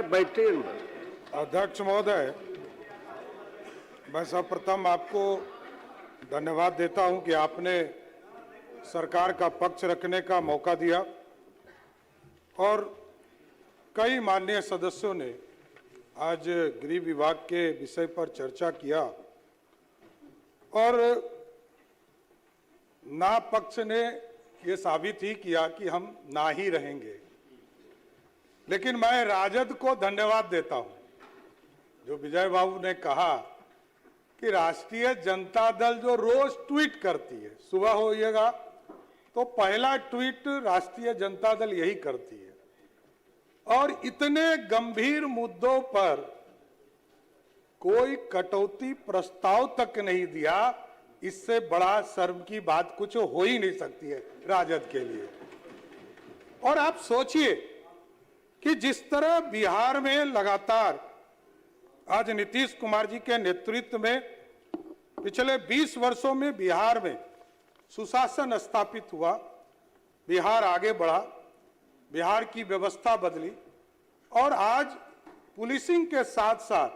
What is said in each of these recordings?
बैठे। अध्यक्ष महोदय, मैं सर्वप्रथम आपको धन्यवाद देता हूं कि आपने सरकार का पक्ष रखने का मौका दिया और कई माननीय सदस्यों ने आज गृह विभाग के विषय पर चर्चा किया और ना पक्ष ने ये साबित ही किया कि हम ना ही रहेंगे। लेकिन मैं राजद को धन्यवाद देता हूं, जो विजय बाबू ने कहा कि राष्ट्रीय जनता दल जो रोज ट्वीट करती है, सुबह होइएगा तो पहला ट्वीट राष्ट्रीय जनता दल यही करती है और इतने गंभीर मुद्दों पर कोई कटौती प्रस्ताव तक नहीं दिया। इससे बड़ा शर्म की बात कुछ हो ही नहीं सकती है राजद के लिए। और आप सोचिए कि जिस तरह बिहार में लगातार आज नीतीश कुमार जी के नेतृत्व में पिछले 20 वर्षों में बिहार में सुशासन स्थापित हुआ, बिहार आगे बढ़ा, बिहार की व्यवस्था बदली और आज पुलिसिंग के साथ साथ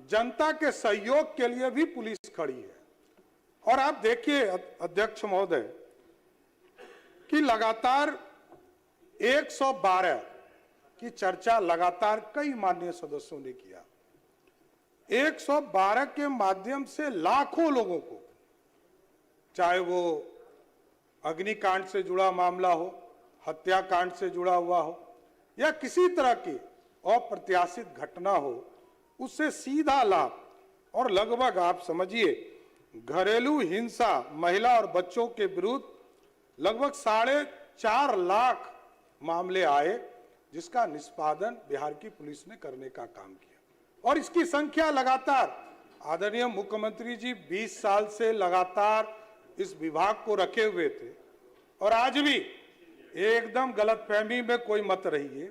जनता के सहयोग के लिए भी पुलिस खड़ी है। और आप देखिए अध्यक्ष महोदय कि लगातार 112 की चर्चा लगातार कई माननीय सदस्यों ने किया। 112 के माध्यम से लाखों लोगों को, चाहे वो अग्निकांड से जुड़ा मामला हो, हत्याकांड से जुड़ा हुआ हो या किसी तरह की अप्रत्याशित घटना हो, उससे सीधा लाभ और लगभग आप समझिए घरेलू हिंसा, महिला और बच्चों के विरुद्ध लगभग 4.5 लाख मामले आए, जिसका निष्पादन बिहार की पुलिस ने करने का काम किया। और इसकी संख्या लगातार आदरणीय मुख्यमंत्री जी 20 साल से लगातार इस विभाग को रखे हुए थे और आज भी एकदम गलतफहमी में कोई मत रहिए।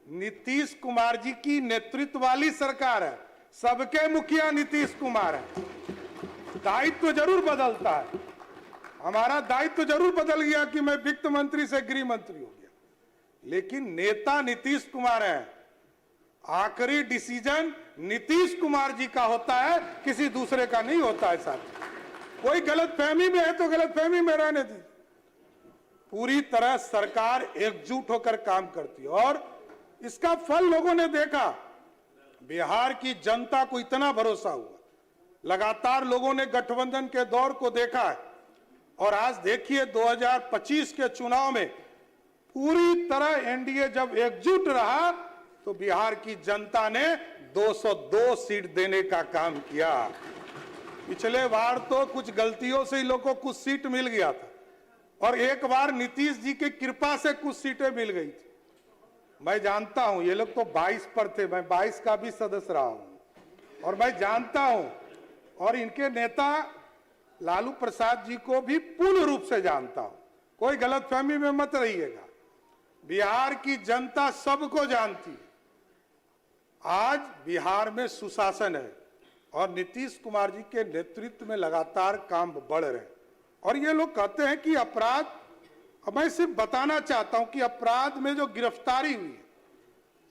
नीतीश कुमार जी की नेतृत्व वाली सरकार है, सबके मुखिया नीतीश कुमार है। दायित्व जरूर बदलता है, हमारा दायित्व जरूर बदल गया कि मैं वित्त मंत्री से गृह मंत्री हो गया, लेकिन नेता नीतीश कुमार है। आखिरी डिसीजन नीतीश कुमार जी का होता है, किसी दूसरे का नहीं होता है। साथ कोई गलतफहमी में है तो गलतफहमी में रहने दी। पूरी तरह सरकार एकजुट होकर काम करती है और इसका फल लोगों ने देखा। बिहार की जनता को इतना भरोसा हुआ, लगातार लोगों ने गठबंधन के दौर को देखा है और आज देखिए 2025 के चुनाव में पूरी तरह एनडीए जब एकजुट रहा तो बिहार की जनता ने 202 सीट देने का काम किया। पिछले बार तो कुछ गलतियों से ही लोगों को कुछ सीट मिल गया था और एक बार नीतीश जी की कृपा से कुछ सीटें मिल गई थी। मैं जानता हूं ये लोग तो 22 पर थे, मैं 22 का भी सदस्य रहा हूं और मैं जानता हूं और इनके नेता लालू प्रसाद जी को भी पूर्ण रूप से जानता हूं। कोई गलतफहमी में मत रहिएगा, बिहार की जनता सबको जानती है। आज बिहार में सुशासन है और नीतीश कुमार जी के नेतृत्व में लगातार काम बढ़ रहे हैं। और ये लोग कहते हैं कि अपराध, अब मैं सिर्फ बताना चाहता हूं कि अपराध में जो गिरफ्तारी हुई है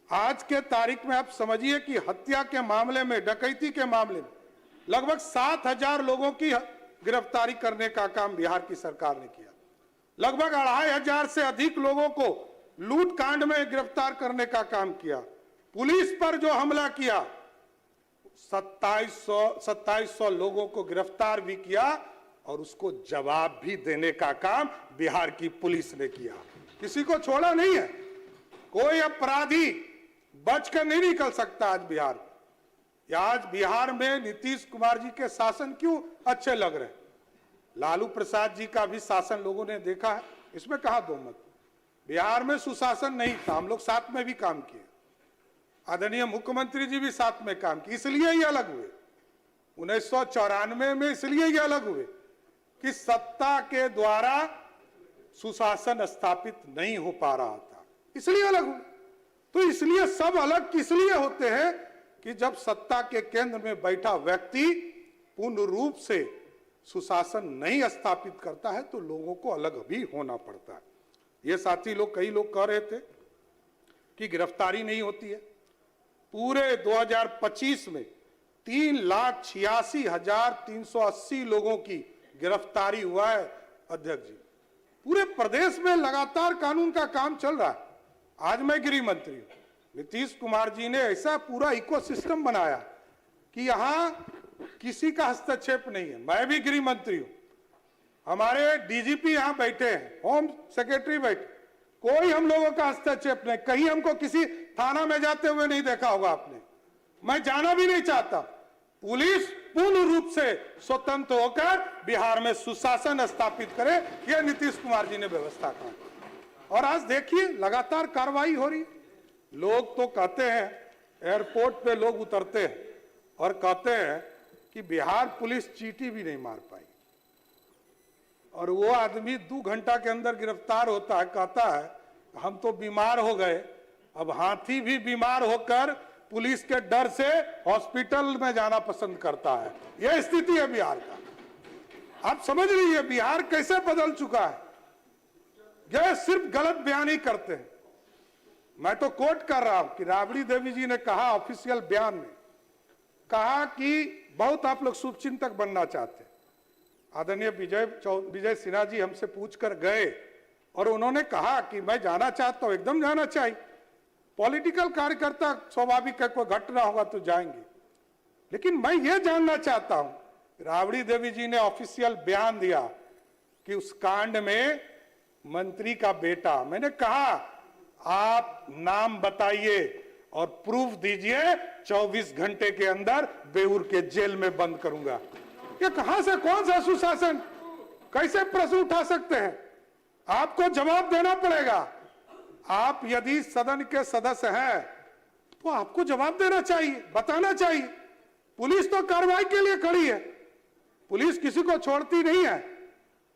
आज के तारीख में, आप समझिए कि हत्या के मामले में, डकैती के मामले में लगभग 7,000 लोगों की गिरफ्तारी करने का काम बिहार की सरकार ने किया। लगभग 2,500 से अधिक लोगों को लूट कांड में गिरफ्तार करने का काम किया। पुलिस पर जो हमला किया 2700 लोगों को गिरफ्तार भी किया और उसको जवाब भी देने का काम बिहार की पुलिस ने किया। किसी को छोड़ा नहीं है, कोई अपराधी बचकर नहीं निकल सकता। आज बिहार में, आज बिहार में नीतीश कुमार जी के शासन क्यों अच्छे लग रहे हैं? लालू प्रसाद जी का भी शासन लोगों ने देखा है, इसमें कहा दो मत। बिहार में सुशासन नहीं था, हम लोग साथ में भी काम किए, आदरणीय मुख्यमंत्री जी भी साथ में काम किए, इसलिए ये अलग हुए। 1994 में इसलिए ये अलग हुए कि सत्ता के द्वारा सुशासन स्थापित नहीं हो पा रहा था, इसलिए अलग हुए। तो इसलिए सब अलग किसलिए होते हैं कि जब सत्ता के केंद्र में बैठा व्यक्ति पूर्ण रूप से सुशासन नहीं स्थापित करता है तो लोगों को अलग भी होना पड़ता है। ये साथी लोग, कई लोग कह रहे थे कि गिरफ्तारी नहीं होती है, पूरे 2025 में 3,86,380 लोगों की गिरफ्तारी हुआ है अध्यक्ष जी। पूरे प्रदेश में लगातार कानून का काम चल रहा है। आज मैं गृह मंत्री हूं, नीतीश कुमार जी ने ऐसा पूरा इकोसिस्टम बनाया कि यहां किसी का हस्तक्षेप नहीं है। मैं भी गृह मंत्री हूं, हमारे डीजीपी यहां बैठे हैं, होम सेक्रेटरी बैठे, कोई हम लोगों का हस्तक्षेप नहीं। कहीं हमको किसी थाना में जाते हुए नहीं देखा होगा आपने, मैं जाना भी नहीं चाहता। पुलिस पूर्ण रूप से स्वतंत्र होकर बिहार में सुशासन स्थापित करे, यह नीतीश कुमार जी ने व्यवस्था की। और आज देखिए लगातार कार्रवाई हो रही। लोग तो कहते हैं, एयरपोर्ट पे लोग उतरते हैं और कहते हैं कि बिहार पुलिस चींटी भी नहीं मार पाई, और वो आदमी 2 घंटा के अंदर गिरफ्तार होता है, कहता है हम तो बीमार हो गए। अब हाथी भी बीमार होकर पुलिस के डर से हॉस्पिटल में जाना पसंद करता है। यह स्थिति है बिहार का। आप समझ लीजिए बिहार कैसे बदल चुका है। यह सिर्फ गलत बयानी करते हैं। मैं तो कोट कर रहा हूं कि राबड़ी देवी जी ने कहा ऑफिशियल बयान में, कहा कि बहुत आप लोग शुभचिंतक बनना चाहते हैं। आदरणीय विजय सिन्हा जी हमसे पूछकर गए और उन्होंने कहा कि मैं जाना चाहता हूं। एकदम जाना चाहिए, पॉलिटिकल कार्यकर्ता स्वाभाविक है, कोई घटना होगा तो जाएंगे। लेकिन मैं ये जानना चाहता हूं, राबड़ी देवी जी ने ऑफिशियल बयान दिया कि उस कांड में मंत्री का बेटा, मैंने कहा आप नाम बताइए और प्रूफ दीजिए, 24 घंटे के अंदर बेऊर के जेल में बंद करूंगा। ये कहां से, कौन सा सुशासन, कैसे प्रश्न उठा सकते हैं? आपको जवाब देना पड़ेगा। आप यदि सदन के सदस्य हैं तो आपको जवाब देना चाहिए, बताना चाहिए। पुलिस तो कार्रवाई के लिए खड़ी है, पुलिस किसी को छोड़ती नहीं है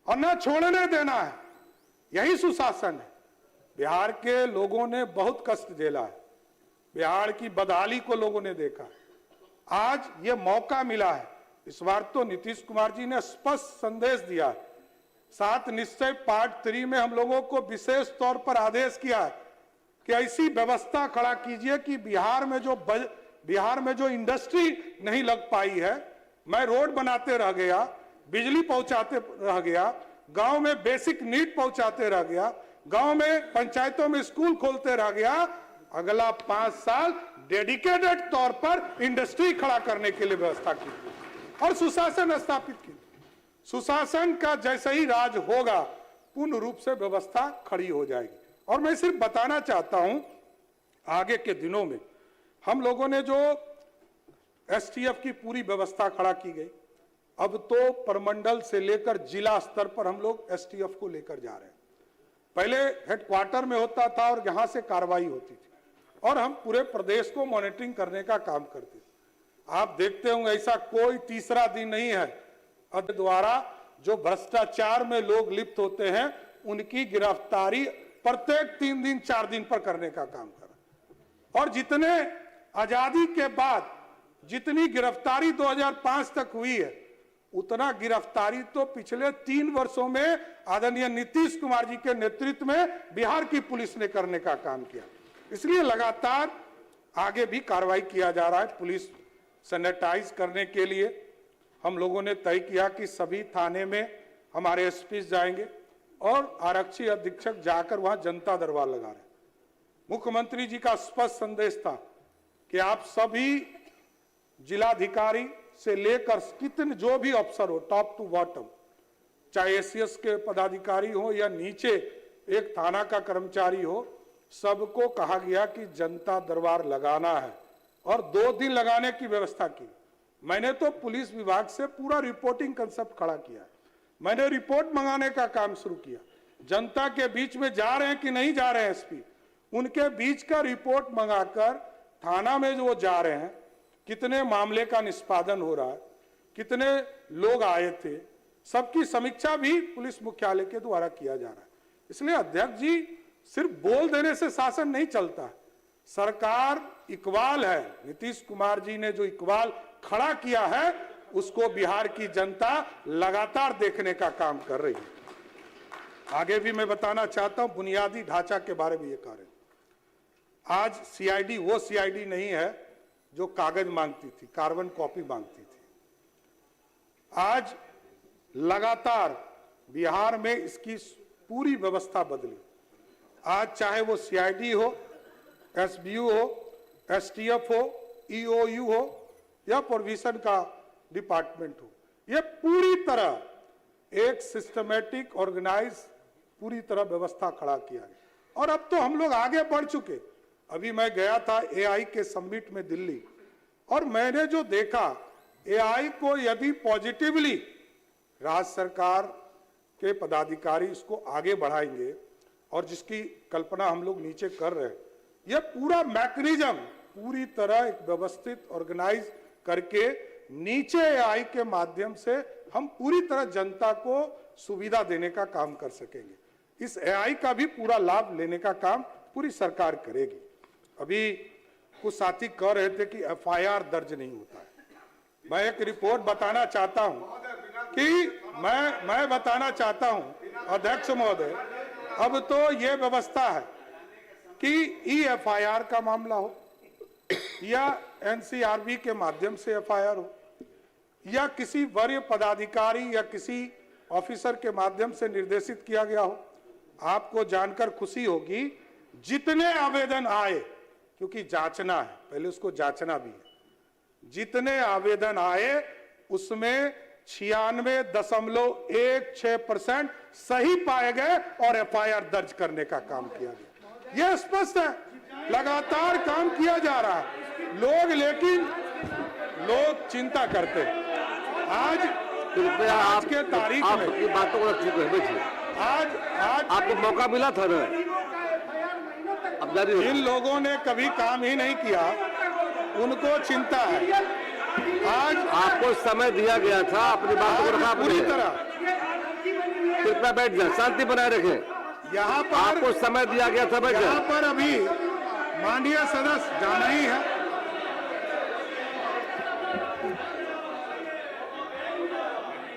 और ना छोड़ने देना है। यही सुशासन है। बिहार के लोगों ने बहुत कष्ट झेला है, बिहार की बदहाली को लोगों ने देखा। आज ये मौका मिला है। इस बार तो नीतीश कुमार जी ने स्पष्ट संदेश दिया। 7 निश्चय पार्ट 3 में हम लोगों को विशेष तौर पर आदेश किया है कि ऐसी व्यवस्था खड़ा कीजिए कि बिहार में जो इंडस्ट्री नहीं लग पाई है, मैं रोड बनाते रह गया, बिजली पहुंचाते रह गया, गांव में बेसिक नीड पहुंचाते रह गया, गांव में पंचायतों में स्कूल खोलते रह गया। अगला 5 साल डेडिकेटेड तौर पर इंडस्ट्री खड़ा करने के लिए व्यवस्था की और सुशासन स्थापित की। सुशासन का जैसे ही राज होगा, पूर्ण रूप से व्यवस्था खड़ी हो जाएगी। और मैं सिर्फ बताना चाहता हूं, आगे के दिनों में हम लोगों ने जो एसटीएफ की पूरी व्यवस्था खड़ा की गई, अब तो प्रमंडल से लेकर जिला स्तर पर हम लोग एसटीएफ को लेकर जा रहे हैं। पहले हेडक्वार्टर में होता था और यहां से कार्रवाई होती थी और हम पूरे प्रदेश को मॉनिटरिंग करने का काम करते थे। आप देखते होंगे ऐसा कोई तीसरा दिन नहीं है द्वारा जो भ्रष्टाचार में लोग लिप्त होते हैं उनकी गिरफ्तारी प्रत्येक 3 दिन 4 दिन पर करने का काम करा। और जितने आजादी के बाद जितनी गिरफ्तारी 2005 तक हुई है, उतना गिरफ्तारी तो पिछले 3 वर्षों में आदरणीय नीतीश कुमार जी के नेतृत्व में बिहार की पुलिस ने करने का काम किया। इसलिए लगातार आगे भी कार्रवाई किया जा रहा है। पुलिस सैनिटाइज करने के लिए हम लोगों ने तय किया कि सभी थाने में हमारे एसपी जाएंगे और आरक्षी अधीक्षक जाकर वहां जनता दरबार लगा रहे। मुख्यमंत्री जी का स्पष्ट संदेश था कि आप सभी जिलाधिकारी से लेकर कितने जो भी अफसर हो, टॉप टू बॉटम, चाहे एसीएस के पदाधिकारी हो या नीचे एक थाना का कर्मचारी हो, सबको कहा गया कि जनता दरबार लगाना है और 2 दिन लगाने की व्यवस्था की। मैंने तो पुलिस विभाग से पूरा रिपोर्टिंग कंसेप्ट खड़ा किया है। मैंने रिपोर्ट मंगाने का काम शुरू किया। जनता के बीच में जा रहे हैं कि नहीं जा रहे हैं एसपी, उनके बीच का रिपोर्ट मंगाकर थाना में जो जा रहे हैं, कितने मामले का निष्पादन हो रहा है, कितने लोग आए थे, सबकी समीक्षा भी पुलिस मुख्यालय के द्वारा किया जा रहा है। इसलिए अध्यक्ष जी, सिर्फ बोल देने से शासन नहीं चलता। सरकार इकबाल है। नीतीश कुमार जी ने जो इकबाल खड़ा किया है उसको बिहार की जनता लगातार देखने का काम कर रही है। आगे भी मैं बताना चाहता हूं, बुनियादी ढांचा के बारे में ये कह रहे हैं। आज सीआईडी वो सीआईडी नहीं है जो कागज मांगती थी, कार्बन कॉपी मांगती थी, आज लगातार बिहार में इसकी पूरी व्यवस्था बदली। आज चाहे वो सीआईडी हो, एसबीयू हो, एसटीएफ हो, ईओयू हो या प्रोविजन का डिपार्टमेंट हो, ये पूरी तरह एक सिस्टमेटिक ऑर्गेनाइज पूरी तरह व्यवस्था खड़ा किया गया। और अब तो हम लोग आगे बढ़ चुके। अभी मैं गया था एआई के समिट में दिल्ली, और मैंने जो देखा, एआई को यदि पॉजिटिवली राज्य सरकार के पदाधिकारी इसको आगे बढ़ाएंगे और जिसकी कल्पना हम लोग नीचे कर रहे हैं, यह पूरा मैकेनिज्म पूरी तरह एक व्यवस्थित ऑर्गेनाइज करके नीचे एआई के माध्यम से हम पूरी तरह जनता को सुविधा देने का काम कर सकेंगे। इस एआई का भी पूरा लाभ लेने का काम पूरी सरकार करेगी। अभी कुछ साथी कह रहे थे कि एफआईआर दर्ज नहीं होता है। मैं एक रिपोर्ट बताना चाहता हूं कि मैं बताना चाहता हूं अध्यक्ष महोदय, अब तो ये व्यवस्था है कि ईएफआईआर का मामला हो या एनसीआरबी के माध्यम से एफआईआर हो या किसी वरीय पदाधिकारी या किसी ऑफिसर के माध्यम से निर्देशित किया गया हो, आपको जानकर खुशी होगी जितने आवेदन आए, क्योंकि जांचना है, पहले उसको जांचना भी है, जितने आवेदन आए उसमें 96.16% सही पाए गए और एफआईआर दर्ज करने का काम किया गया। यह स्पष्ट है, लगातार काम किया जा रहा है। लोग चिंता करते हैं। आज के तारीख में ये बातों को रख चुके हैं। आज आपको मौका मिला था ना, अब जारी हो। इन लोगों ने कभी काम ही नहीं किया, उनको चिंता है। आज आपको समय दिया गया था, अपनी बातों को रखा पूरी तरह। कृपया बैठ जाए, शांति बनाए रखें। यहाँ पर आपको समय दिया गया था, बैठ यहाँ जाए। पर अभी माननीय सदस्य जाना ही है।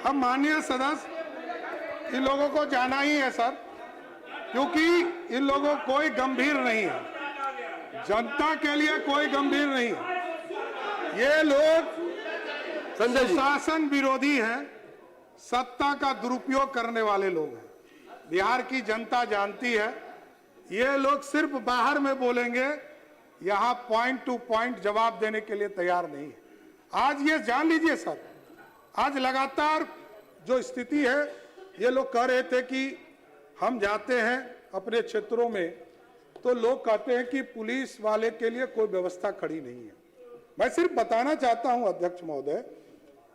अब माननीय सदस्य इन लोगों को जाना ही है सर, क्योंकि इन लोगों कोई गंभीर नहीं है, जनता के लिए कोई गंभीर नहीं है। ये लोग संजय जी, शासन विरोधी हैं, सत्ता का दुरुपयोग करने वाले लोग हैं। बिहार की जनता जानती है, ये लोग सिर्फ बाहर में बोलेंगे, यहां पॉइंट टू पॉइंट जवाब देने के लिए तैयार नहीं है। आज ये जान लीजिए सर, आज लगातार जो स्थिति है, ये लोग कह रहे थे कि हम जाते हैं अपने क्षेत्रों में तो लोग कहते हैं कि पुलिस वाले के लिए कोई व्यवस्था खड़ी नहीं है। मैं सिर्फ बताना चाहता हूं अध्यक्ष महोदय,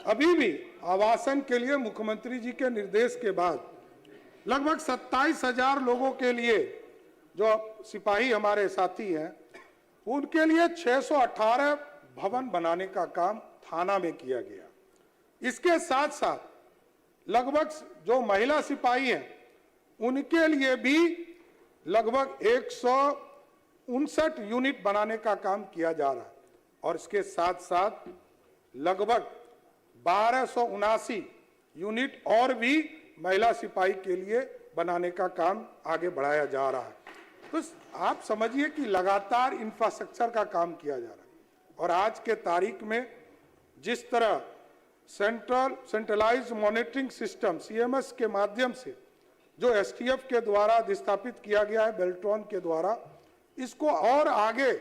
अभी भी आवासन के लिए मुख्यमंत्री जी के निर्देश के बाद लगभग 27,000 लोगों के लिए, जो सिपाही हमारे साथी हैं, उनके लिए 618 भवन बनाने का काम थाना में किया गया। इसके साथ साथ लगभग जो महिला सिपाही हैं उनके लिए भी लगभग 159 यूनिट बनाने का काम किया जा रहा है, और इसके साथ साथ लगभग 1279 यूनिट और भी महिला सिपाही के लिए बनाने का काम आगे बढ़ाया जा रहा है। तो आप समझिए कि लगातार इंफ्रास्ट्रक्चर का काम किया जा रहा है। और आज के तारीख में जिस तरह सेंट्रलाइज्ड मॉनिटरिंग सिस्टम सीएमएस के माध्यम से जो एसटीएफ के द्वारा स्थापित किया गया है, बेल्ट्रॉन के द्वारा, इसको और आगे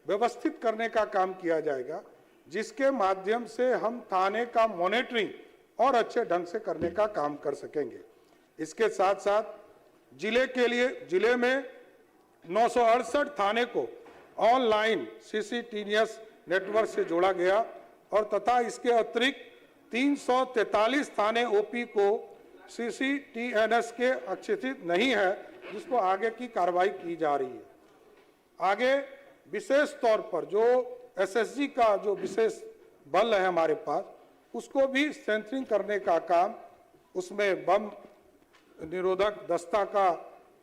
व्यवस्थित करने का काम किया जाएगा, जिसके माध्यम से हम थाने का मॉनिटरिंग और अच्छे ढंग से करने का काम कर सकेंगे। इसके साथ साथ जिले में 968 थाने को ऑनलाइन सीसीटीवीएस नेटवर्क से जोड़ा गया, और तथा इसके अतिरिक्त 343 थाने ओपी को सीसीटीएनएस के अक्षित नहीं है, जिसको आगे की कार्रवाई की जा रही है। आगे विशेष तौर पर जो एसएसजी का जो विशेष बल है हमारे पास, उसको भी स्ट्रेंथनिंग करने का काम, उसमें बम निरोधक दस्ता का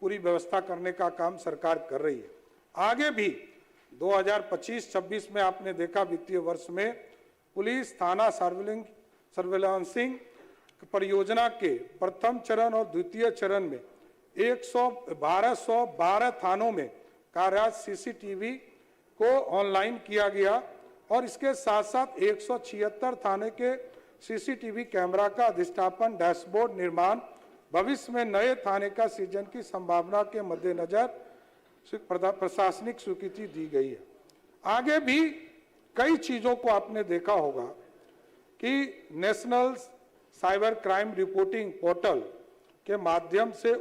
पूरी व्यवस्था करने का काम सरकार कर रही है। आगे भी 2025-26 में आपने देखा वित्तीय वर्ष में पुलिस थाना सर्विलांसिंग परियोजना के प्रथम चरण और द्वितीय चरण में 1212 थानों में कार्यरत सीसीटीवी को ऑनलाइन किया गया, और इसके साथ साथ 176 थाने के सीसीटीवी कैमरा का अधिष्ठापन डैशबोर्ड निर्माण, भविष्य में नए थाने का सृजन की संभावना के मद्देनजर प्रशासनिक स्वीकृति दी गई है। आगे भी कई चीजों को आपने देखा होगा कि national cyber crime reporting portal के माध्यम से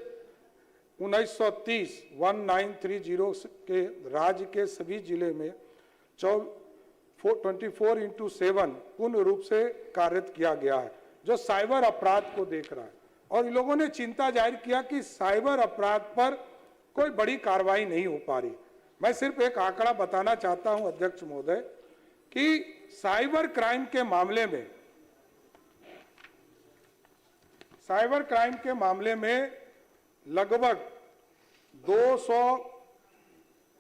1930 के राज्य के सभी जिले में 24/7 पूर्ण रूप से कार्यरत किया गया है, जो साइबर अपराध को देख रहा है। और इन लोगों ने चिंता जाहिर किया कि साइबर अपराध पर कोई बड़ी कार्रवाई नहीं हो पा रही। मैं सिर्फ एक आंकड़ा बताना चाहता हूं अध्यक्ष महोदय कि साइबर क्राइम के मामले में लगभग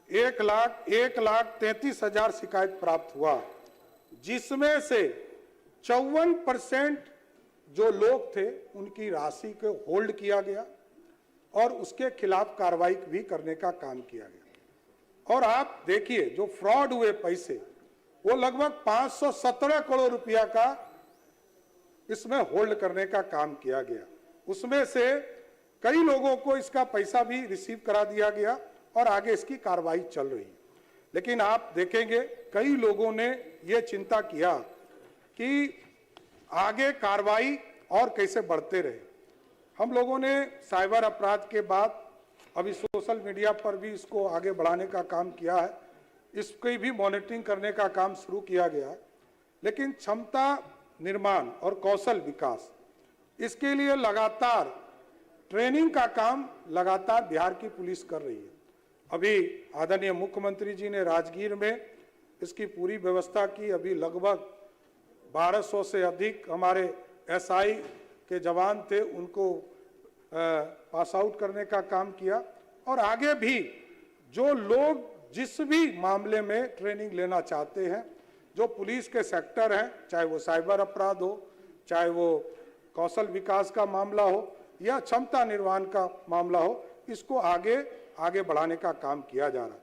1,33,000 शिकायत प्राप्त हुआ, जिसमें से 54% जो लोग थे उनकी राशि को होल्ड किया गया और उसके खिलाफ कार्रवाई भी करने का काम किया गया। और आप देखिए जो फ्रॉड हुए पैसे वो लगभग 517 करोड़ रुपया का इसमें होल्ड करने का काम किया गया। उसमें से कई लोगों को इसका पैसा भी रिसीव करा दिया गया और आगे इसकी कार्रवाई चल रही है। लेकिन आप देखेंगे कई लोगों ने ये चिंता किया कि आगे कार्रवाई और कैसे बढ़ते रहे। हम लोगों ने साइबर अपराध के बाद अभी सोशल मीडिया पर भी इसको आगे बढ़ाने का काम किया है, इसकी भी मॉनिटरिंग करने का काम शुरू किया गया है। लेकिन क्षमता निर्माण और कौशल विकास, इसके लिए लगातार ट्रेनिंग का काम लगातार बिहार की पुलिस कर रही है। अभी आदरणीय मुख्यमंत्री जी ने राजगीर में इसकी पूरी व्यवस्था की। अभी लगभग 1200 से अधिक हमारे एसआई के जवान थे, उनको पास आउट करने का काम किया। और आगे भी जो लोग जिस भी मामले में ट्रेनिंग लेना चाहते हैं, जो पुलिस के सेक्टर हैं, चाहे वो साइबर अपराध हो, चाहे वो कौशल विकास का मामला हो या क्षमता निर्माण का मामला हो, इसको आगे बढ़ाने का काम किया जा रहा है।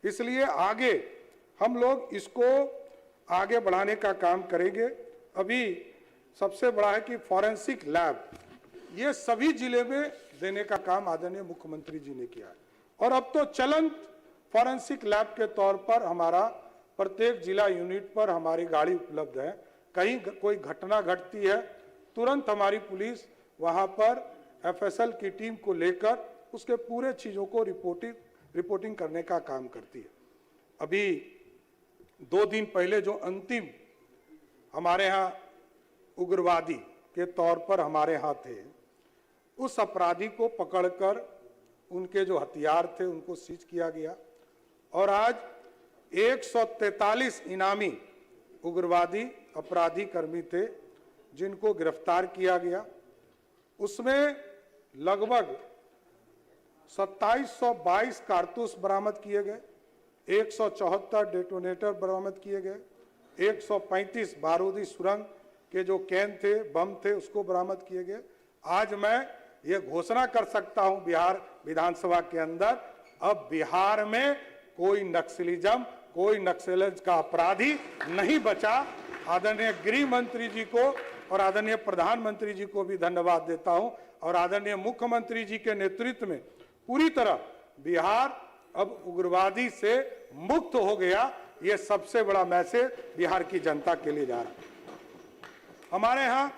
इसलिए आगे हम लोग इसको आगे बढ़ाने का काम करेंगे। अभी सबसे बड़ा है कि फॉरेंसिक लैब, ये सभी जिले में देने का काम आदरणीय मुख्यमंत्री जी ने किया है। और अब तो चलंत फॉरेंसिक लैब के तौर पर हमारा प्रत्येक जिला यूनिट पर हमारी गाड़ी उपलब्ध है। कहीं कोई घटना घटती है, तुरंत हमारी पुलिस वहां पर एफएसएल की टीम को लेकर उसके पूरे चीजों को रिपोर्टिंग करने का काम करती है। अभी 2 दिन पहले जो अंतिम हमारे यहाँ उग्रवादी के तौर पर हमारे यहाँ थे, उस अपराधी को पकड़कर उनके जो हथियार थे उनको सीज किया गया। और आज 143 इनामी उग्रवादी अपराधी कर्मी थे जिनको गिरफ्तार किया गया। उसमें लगभग 2722 कारतूस बरामद किए गए, 174 डेटोनेटर बरामद किए गए, 135 बारूदी सुरंग के जो कैन थे, बम थे, उसको बरामद किए गए। आज मैं ये घोषणा कर सकता हूं बिहार विधानसभा के अंदर, अब बिहार में कोई नक्सलिज्म, कोई नक्सलिज्म का अपराधी नहीं बचा। आदरणीय गृह मंत्री जी को और आदरणीय प्रधानमंत्री जी को भी धन्यवाद देता हूं और आदरणीय मुख्यमंत्री जी के नेतृत्व में पूरी तरह बिहार अब उग्रवादी से मुक्त हो गया। ये सबसे बड़ा मैसेज बिहार की जनता के लिए जा रहा है। हमारे यहाँ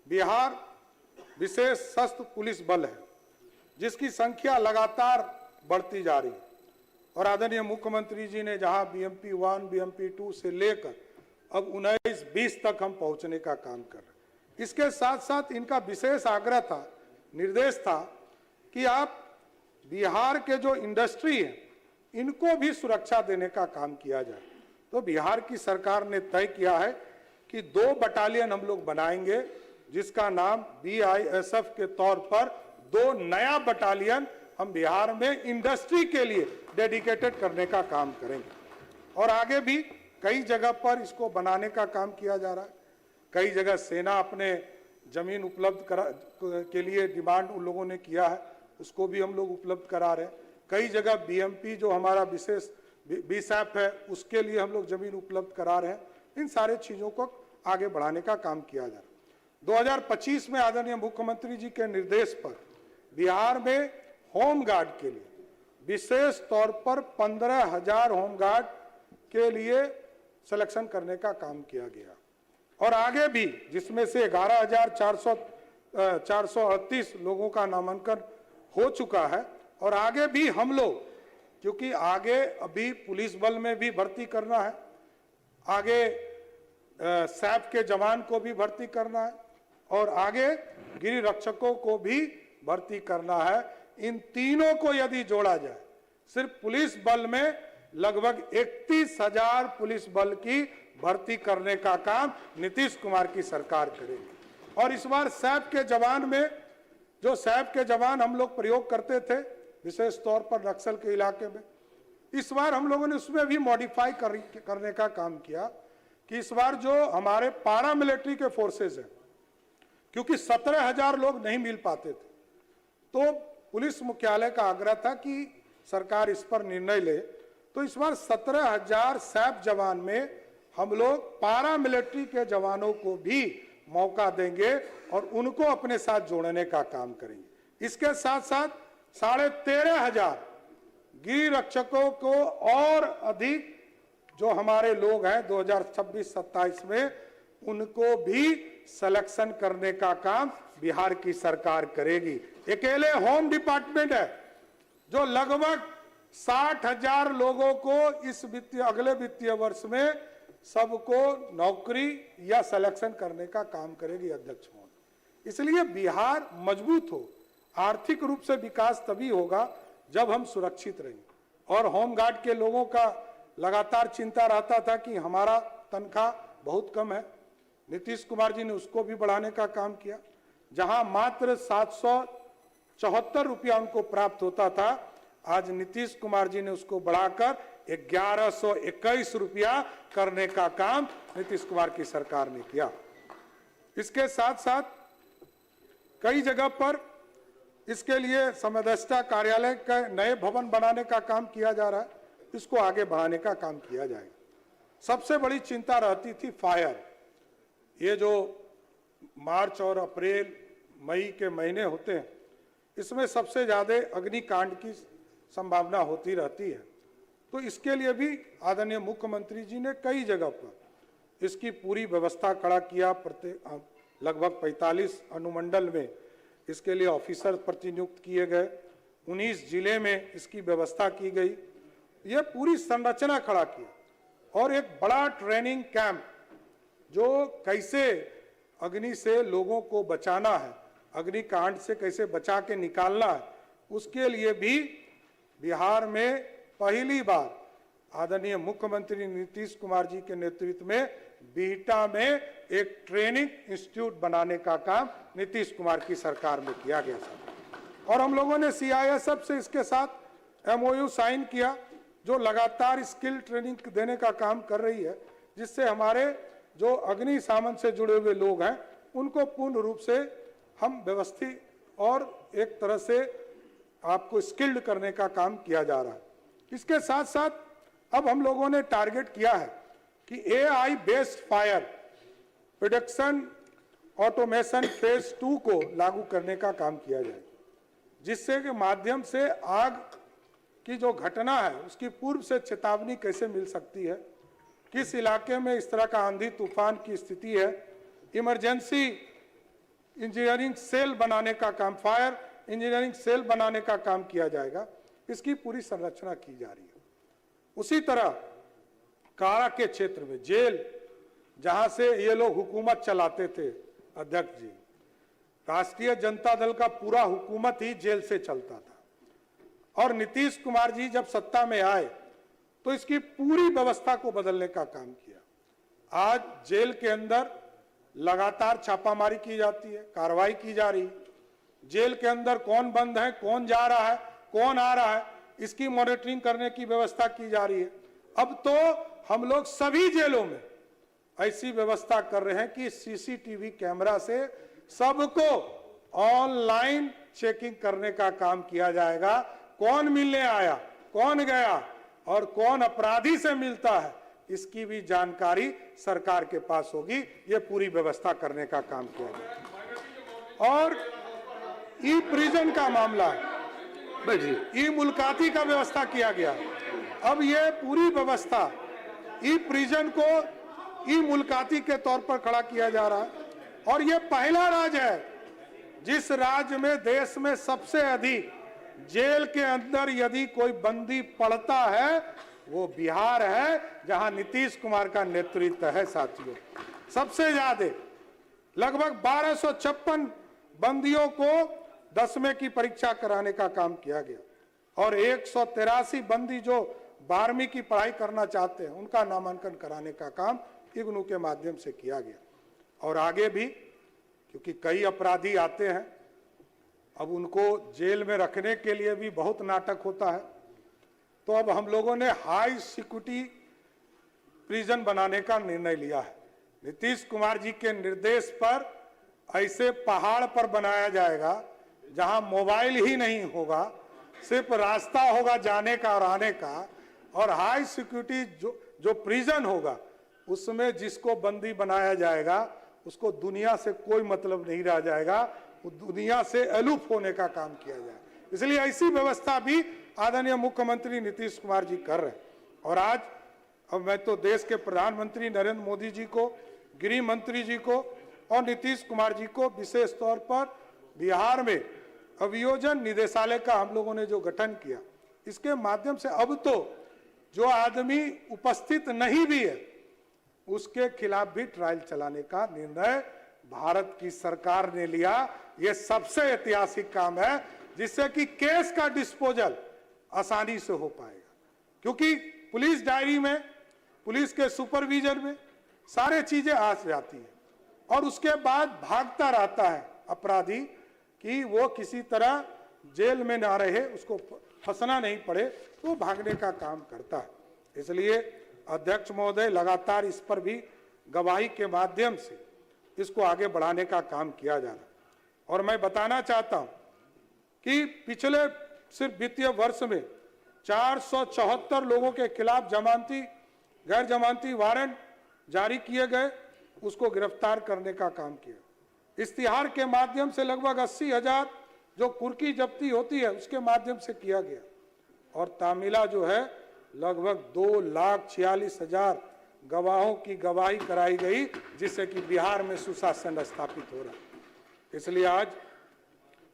बिहार विशेष सशस्त्र पुलिस बल है, जिसकी संख्या लगातार बढ़ती जा रही है। और आदरणीय मुख्यमंत्री जी ने जहां बीएमपी 1, बीएमपी 2 से लेकर अब 19-20 तक हम पहुंचने का काम कर रहे हैं। इसके साथ साथ इनका विशेष आग्रह था, निर्देश था कि आप बिहार के जो इंडस्ट्री है इनको भी सुरक्षा देने का काम किया जाए। तो बिहार की सरकार ने तय किया है कि 2 बटालियन हम लोग बनाएंगे, जिसका नाम BISF के तौर पर 2 नया बटालियन हम बिहार में इंडस्ट्री के लिए डेडिकेटेड करने का काम करेंगे। और आगे भी कई जगह पर इसको बनाने का काम किया जा रहा है। कई जगह सेना अपने जमीन उपलब्ध के लिए डिमांड उन लोगों ने किया है, उसको भी हम लोग उपलब्ध करा रहे हैं। कई जगह BMP जो हमारा विशेष बीसैप है, उसके लिए हम लोग जमीन उपलब्ध करा रहे हैं। इन सारे चीजों को आगे बढ़ाने का काम किया जा रहा है। 2025 में आदरणीय मुख्यमंत्री जी के निर्देश पर बिहार में होमगार्ड के लिए विशेष तौर पर 15,000 होमगार्ड के लिए सिलेक्शन करने का काम किया गया और आगे भी, जिसमें से 11,438 लोगों का नामांकन हो चुका है और आगे भी हम लोग, क्योंकि आगे अभी पुलिस बल में भी भर्ती करना है, आगे सैप के जवान को भी भर्ती करना है और आगे गिरी रक्षकों को भी भर्ती करना है। इन तीनों को यदि जोड़ा जाए, सिर्फ पुलिस बल में लगभग 31,000 पुलिस बल की भर्ती करने का काम नीतीश कुमार की सरकार करेगी। और इस बार सैप के जवान में, जो सैप के जवान हम लोग प्रयोग करते थे विशेष तौर पर नक्सल के इलाके में, इस बार हम लोगों ने उसमें भी मॉडिफाई करने का काम किया कि इस बार जो हमारे पारा मिलिट्री के फोर्सेस हैं, क्योंकि 17,000 लोग नहीं मिल पाते थे, तो पुलिस मुख्यालय का आग्रह था कि सरकार इस पर निर्णय ले। तो इस बार 17,000 सैप जवान में हम लोग पारा मिलिट्री के जवानों को भी मौका देंगे और उनको अपने साथ जोड़ने का काम करेंगे। इसके साथ साथ 13,500 गिरी रक्षकों को और अधिक जो हमारे लोग हैं 2026-27 में, उनको भी सिलेक्शन करने का काम बिहार की सरकार करेगी। अकेले होम डिपार्टमेंट है जो लगभग 60,000 लोगों को इस अगले वित्तीय वर्ष में सबको नौकरी या सिलेक्शन करने का काम करेगी अध्यक्ष महोदय। इसलिए बिहार मजबूत हो, आर्थिक रूप से विकास तभी होगा जब हम सुरक्षित रहेंगे। और होमगार्ड के लोगों का लगातार चिंता रहता था कि हमारा तनख्वाह बहुत कम है, नीतीश कुमार जी ने उसको भी बढ़ाने का काम किया। जहां मात्र 774 रुपया उनको प्राप्त होता था, आज नीतीश कुमार जी ने उसको बढ़ाकर 1121 रुपया करने का काम नीतीश कुमार की सरकार ने किया। इसके साथ साथ कई जगह पर इसके लिए समदस्ता कार्यालय का नए भवन बनाने का काम किया जा रहा है, इसको आगे बढ़ाने का काम किया जाएगा। सबसे बड़ी चिंता रहती थी फायर। ये जो मार्च और अप्रैल मई के महीने होते हैं, इसमें सबसे ज्यादा अग्निकांड की संभावना होती रहती है। तो इसके लिए भी आदरणीय मुख्यमंत्री जी ने कई जगह पर इसकी पूरी व्यवस्था खड़ा किया। लगभग 45 अनुमंडल में इसके लिए ऑफिसर प्रतिनियुक्त किए गए, 19 जिले में इसकी व्यवस्था की गई। यह पूरी संरचना खड़ा किया और एक बड़ा ट्रेनिंग कैंप जो कैसे अग्नि से लोगों को बचाना है, अग्निकांड से कैसे बचा के निकालना है, उसके लिए भी बिहार में पहली बार आदरणीय मुख्यमंत्री नीतीश कुमार जी के नेतृत्व में बिहटा में एक ट्रेनिंग इंस्टीट्यूट बनाने का काम नीतीश कुमार की सरकार में किया गया था। और हम लोगों ने CISF से इसके साथ MOU साइन किया, जो लगातार स्किल ट्रेनिंग देने का काम कर रही है, जिससे हमारे जो अग्निशमन से जुड़े हुए लोग हैं उनको पूर्ण रूप से हम व्यवस्थित और एक तरह से आपको स्किल्ड करने का काम किया जा रहा है। इसके साथ साथ अब हम लोगों ने टारगेट किया है कि AI based fire production automation phase 2 को लागू करने का काम किया जाए, जिससे के माध्यम से आग की जो घटना है उसकी पूर्व से चेतावनी कैसे मिल सकती है, किस इलाके में इस तरह का आंधी तूफान की स्थिति है, इमरजेंसी इंजीनियरिंग सेल बनाने का काम, फायर इंजीनियरिंग सेल बनाने का काम किया जाएगा। इसकी पूरी संरचना की जा रही है। उसी तरह कारा के क्षेत्र में जेल, जहां से ये लोग हुकूमत चलाते थे अध्यक्ष जी, राष्ट्रीय जनता दल का पूरा हुकूमत ही जेल से चलता था। और नीतीश कुमार जी जब सत्ता में आए तो इसकी पूरी व्यवस्था को बदलने का काम किया। आज जेल के अंदर लगातार छापामारी की जाती है, कार्रवाई की जा रही है। जेल के अंदर कौन बंद है, कौन जा रहा है, कौन आ रहा है, इसकी मॉनिटरिंग करने की व्यवस्था की जा रही है। अब तो हम लोग सभी जेलों में ऐसी व्यवस्था कर रहे हैं कि CCTV कैमरा से सबको ऑनलाइन चेकिंग करने का काम किया जाएगा। कौन मिलने आया, कौन गया, और कौन अपराधी से मिलता है इसकी भी जानकारी सरकार के पास होगी। ये पूरी व्यवस्था करने का काम किया गया। और ई प्रिजन का मामला है, ई मुलाकाती का व्यवस्था किया गया। अब ये पूरी व्यवस्था ई प्रिजन को ई मुलाकाती के तौर पर खड़ा किया जा रहा है। और ये पहला राज्य है जिस राज्य में देश में सबसे अधिक जेल के अंदर यदि कोई बंदी पड़ता है वो बिहार है, जहां नीतीश कुमार का नेतृत्व है। साथियों, सबसे ज्यादा लगभग 1256 बंदियों को 10वें की परीक्षा कराने का काम किया गया और 183 बंदी जो 12वीं की पढ़ाई करना चाहते हैं उनका नामांकन कराने का काम इग्नू के माध्यम से किया गया। और आगे भी, क्योंकि कई अपराधी आते हैं, अब उनको जेल में रखने के लिए भी बहुत नाटक होता है, तो अब हम लोगों ने हाई सिक्योरिटी प्रिजन बनाने का निर्णय लिया है। नीतीश कुमार जी के निर्देश पर ऐसे पहाड़ पर बनाया जाएगा जहां मोबाइल ही नहीं होगा, सिर्फ रास्ता होगा जाने का और आने का। और हाई सिक्योरिटी जो प्रिजन होगा उसमें जिसको बंदी बनाया जाएगा उसको दुनिया से कोई मतलब नहीं रह जाएगा, वो दुनिया से अलूफ होने का काम किया जाए। इसलिए ऐसी व्यवस्था भी आदरणीय मुख्यमंत्री नीतीश कुमार जी कर रहे हैं। और आज अब मैं तो देश के प्रधानमंत्री नरेंद्र मोदी जी को, गृह मंत्री जी को और नीतीश कुमार जी को विशेष तौर पर बिहार में अभियोजन निदेशालय का हम लोगों ने जो गठन किया, इसके माध्यम से अब तो जो आदमी उपस्थित नहीं भी है उसके खिलाफ भी ट्रायल चलाने का निर्णय भारत की सरकार ने लिया। यह सबसे ऐतिहासिक काम है जिससे कि केस का डिस्पोजल आसानी से हो पाएगा, क्योंकि पुलिस डायरी में, पुलिस के सुपरविजन में सारे चीजें आ जाती है और उसके बाद भागता रहता है अपराधी कि वो किसी तरह जेल में ना रहे, उसको फंसना नहीं पड़े, तो भागने का काम करता है। इसलिए अध्यक्ष महोदय लगातार इस पर भी गवाही के माध्यम से इसको आगे बढ़ाने का काम किया जा रहा है। और मैं बताना चाहता हूं कि पिछले सिर्फ वित्तीय वर्ष में 474 लोगों के खिलाफ जमानती, गैर जमानती वारंट जारी किए गए, उसको गिरफ्तार करने का काम किया। इश्तिहार के माध्यम से लगभग 80,000 जो कुर्की जब्ती होती है उसके माध्यम से किया गया। और तामिला जो है लगभग 2,46,000 गवाहों की गवाही कराई गई, जिससे कि बिहार में सुशासन स्थापित हो रहा है। इसलिए आज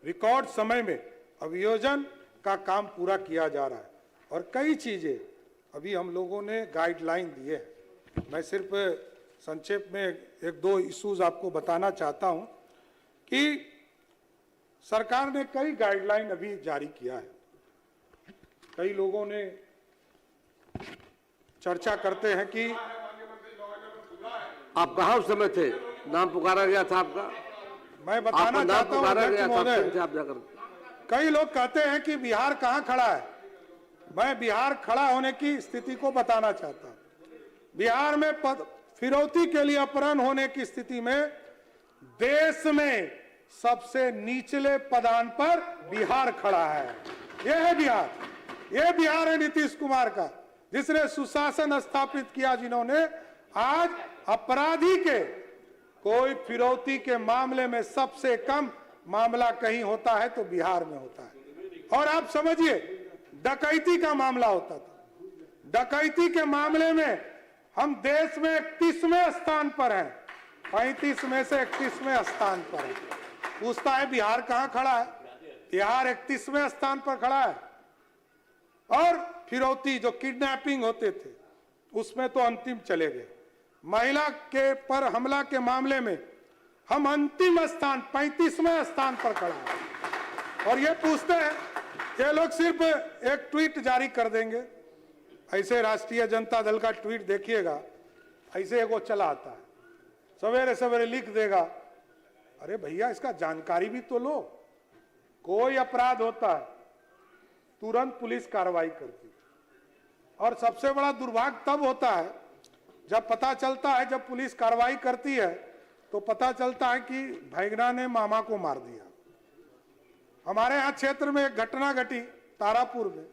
रिकॉर्ड समय में अभियोजन का काम पूरा किया जा रहा है और कई चीजें अभी हम लोगों ने गाइडलाइन दिए हैं। मैं सिर्फ संक्षेप में एक दो इश्यूज आपको बताना चाहता हूं कि सरकार ने कई गाइडलाइन अभी जारी किया है। कई लोगों ने चर्चा करते हैं कि आप कहाँ उस समय थे, नाम पुकारा गया था आपका? मैं बताना चाहता हूं अध्यक्ष महोदय, कई लोग कहते हैं कि बिहार कहाँ खड़ा है। मैं बिहार खड़ा होने की स्थिति को बताना चाहता हूं। बिहार में फिरौती के लिए अपहरण होने की स्थिति में देश में सबसे निचले पदान पर बिहार खड़ा है। यह है बिहार, यह बिहार है नीतीश कुमार का, जिसने सुशासन स्थापित किया, जिन्होंने आज अपराधी के कोई फिरौती के मामले में सबसे कम मामला कहीं होता है तो बिहार में होता है। और आप समझिए डकैती का मामला होता था, डकैती के मामले में हम देश में 31वें स्थान पर हैं, 35 में से 31वें स्थान पर है। पूछता है बिहार कहां खड़ा है? बिहार 31वें स्थान पर खड़ा है। और फिरौती जो किडनैपिंग होते थे उसमें तो अंतिम चले गए। महिला के पर हमला के मामले में हम अंतिम स्थान 35वें स्थान पर खड़ा है। और ये पूछते हैं, ये लोग सिर्फ एक ट्वीट जारी कर देंगे, ऐसे राष्ट्रीय जनता दल का ट्वीट देखिएगा, ऐसे वो चला आता है, सवेरे सवेरे लिख देगा। अरे भैया इसका जानकारी भी तो लो। कोई अपराध होता है तुरंत पुलिस कार्रवाई करती है, और सबसे बड़ा दुर्भाग्य तब होता है जब पता चलता है, जब पुलिस कार्रवाई करती है तो पता चलता है कि भैगना ने मामा को मार दिया। हमारे यहाँ क्षेत्र में एक घटना घटी तारापुर में,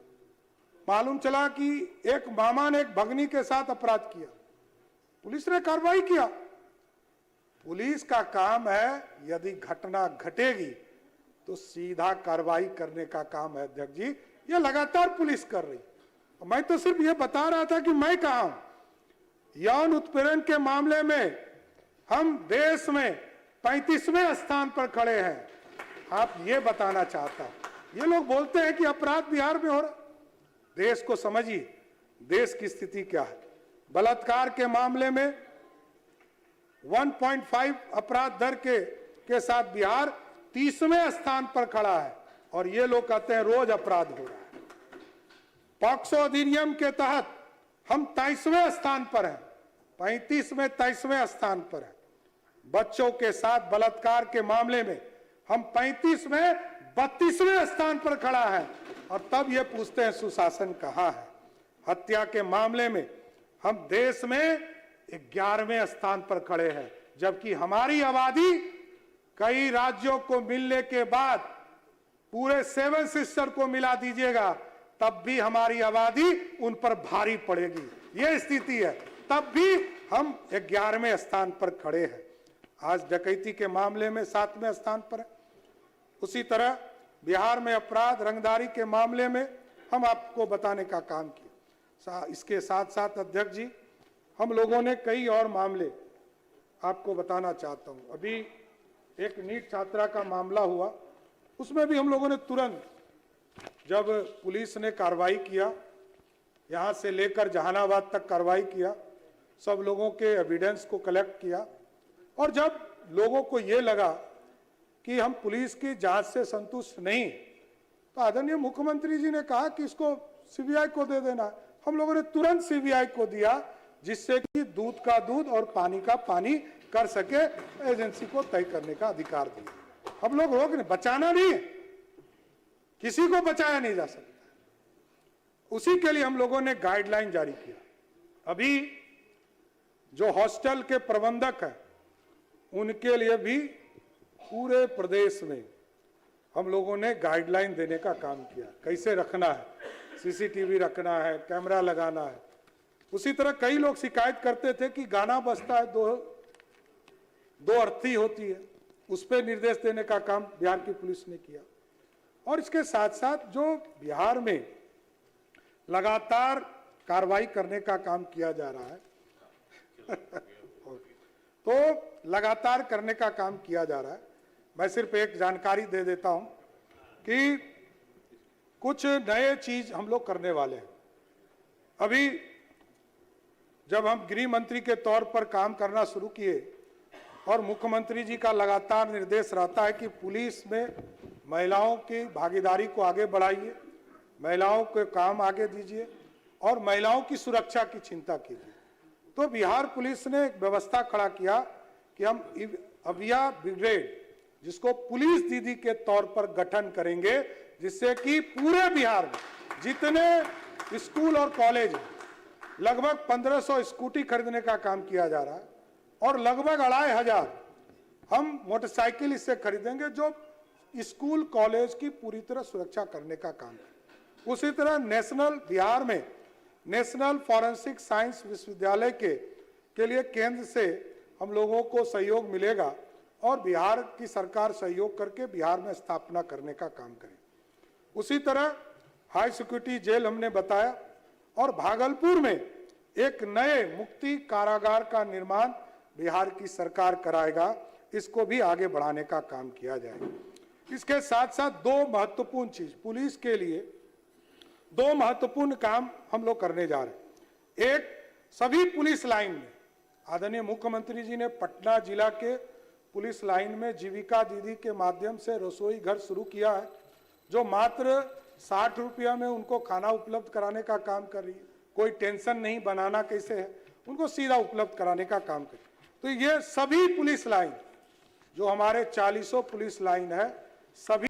मालूम चला कि एक मामा ने एक भगनी के साथ अपराध किया, पुलिस ने कार्रवाई किया। पुलिस का काम है यदि घटना घटेगी तो सीधा कार्रवाई करने का काम है अध्यक्ष जी, ये लगातार पुलिस कर रही। मैं तो सिर्फ ये बता रहा था कि मैं कहा हूं। यौन उत्पीड़न के मामले में हम देश में 35वें स्थान पर खड़े हैं, आप ये बताना चाहता हूं। ये लोग बोलते हैं कि अपराध बिहार में हो रहा, देश को समझिए, देश की स्थिति क्या है। बलात्कार के मामले में 1.5 अपराध दर के साथ बिहार 30वें स्थान पर खड़ा है, और ये लोग कहते हैं रोज अपराध हो रहा है। पॉक्सो अधिनियम के तहत हम 23वें स्थान पर हैं, 35 में 23वें स्थान पर है। बच्चों के साथ बलात्कार के मामले में हम 35 में 32वें स्थान पर खड़ा है, और तब ये पूछते हैं सुशासन कहां है। हत्या के मामले में हम देश में 11वें स्थान पर खड़े हैं, जबकि हमारी आबादी कई राज्यों को मिलने के बाद पूरे 7 सिस्टर को मिला दीजिएगा तब भी हमारी आबादी उन पर भारी पड़ेगी। यह स्थिति है, तब भी हम 11वें स्थान पर खड़े हैं। आज डकैती के मामले में 7वें स्थान पर है। उसी तरह बिहार में अपराध रंगदारी के मामले में हम आपको बताने का काम किया। इसके साथ साथ अध्यक्ष जी, हम लोगों ने कई और मामले आपको बताना चाहता हूं। अभी एक नीट छात्रा का मामला हुआ, उसमें भी हम लोगों ने तुरंत जब पुलिस ने कार्रवाई किया, यहां से लेकर जहानाबाद तक कार्रवाई किया, सब लोगों के एविडेंस को कलेक्ट किया, और जब लोगों को ये लगा कि हम पुलिस की जांच से संतुष्ट नहीं, तो आदरणीय मुख्यमंत्री जी ने कहा कि इसको सीबीआई को दे देना। हम लोगों ने तुरंत सीबीआई को दिया, जिससे कि दूध का दूध और पानी का पानी कर सके, एजेंसी को तय करने का अधिकार दिया। हम लोग रोक नहीं, बचाना नहीं है, किसी को बचाया नहीं जा सकता। उसी के लिए हम लोगों ने गाइडलाइन जारी किया। अभी जो हॉस्टल के प्रबंधक हैं, उनके लिए भी पूरे प्रदेश में हम लोगों ने गाइडलाइन देने का काम किया, कैसे रखना है, सीसीटीवी रखना है, कैमरा लगाना है। उसी तरह कई लोग शिकायत करते थे कि गाना बजता है, दो अर्थी होती है, उस पर निर्देश देने का काम बिहार की पुलिस ने किया। और इसके साथ साथ जो बिहार में लगातार कार्रवाई करने का काम किया जा रहा है तो लगातार करने का काम किया जा रहा है। मैं सिर्फ एक जानकारी दे देता हूं कि कुछ नए चीज हम लोग करने वाले हैं। अभी जब हम गृह मंत्री के तौर पर काम करना शुरू किए, और मुख्यमंत्री जी का लगातार निर्देश रहता है कि पुलिस में महिलाओं की भागीदारी को आगे बढ़ाइए, महिलाओं के काम आगे दीजिए, और महिलाओं की सुरक्षा की चिंता कीजिए। तो बिहार पुलिस ने एक व्यवस्था खड़ा किया कि हम अविया ब्रिगेड, जिसको पुलिस दीदी के तौर पर गठन करेंगे, जिससे कि पूरे बिहार में जितने स्कूल और कॉलेज लगभग 1500 स्कूटी खरीदने का काम किया जा रहा है, और लगभग 2500 हम मोटरसाइकिल इससे खरीदेंगे, जो स्कूल कॉलेज की पूरी तरह सुरक्षा करने का काम है। उसी तरह बिहार में नेशनल फॉरेंसिक साइंस विश्वविद्यालय के लिए केंद्र से हम लोगों को सहयोग मिलेगा, और बिहार की सरकार सहयोग करके बिहार में स्थापना करने का काम करे। उसी तरह हाई सिक्योरिटी जेल हमने बताया, और भागलपुर में एक नए मुक्ति कारागार का निर्माण बिहार की सरकार कराएगा, इसको भी आगे बढ़ाने का काम किया जाएगा। इसके साथ साथ दो महत्वपूर्ण चीज पुलिस के लिए, दो महत्वपूर्ण काम हम लोग करने जा रहे हैं। एक, सभी पुलिस लाइन में आदरणीय मुख्यमंत्री जी ने पटना जिला के पुलिस लाइन में जीविका दीदी के माध्यम से रसोई घर शुरू किया है, जो मात्र 60 रुपया में उनको खाना उपलब्ध कराने का काम कर रही है। कोई टेंशन नहीं बनाना कैसे है, उनको सीधा उपलब्ध कराने का काम कर। तो ये सभी पुलिस लाइन, जो हमारे 40 पुलिस लाइन है, सभी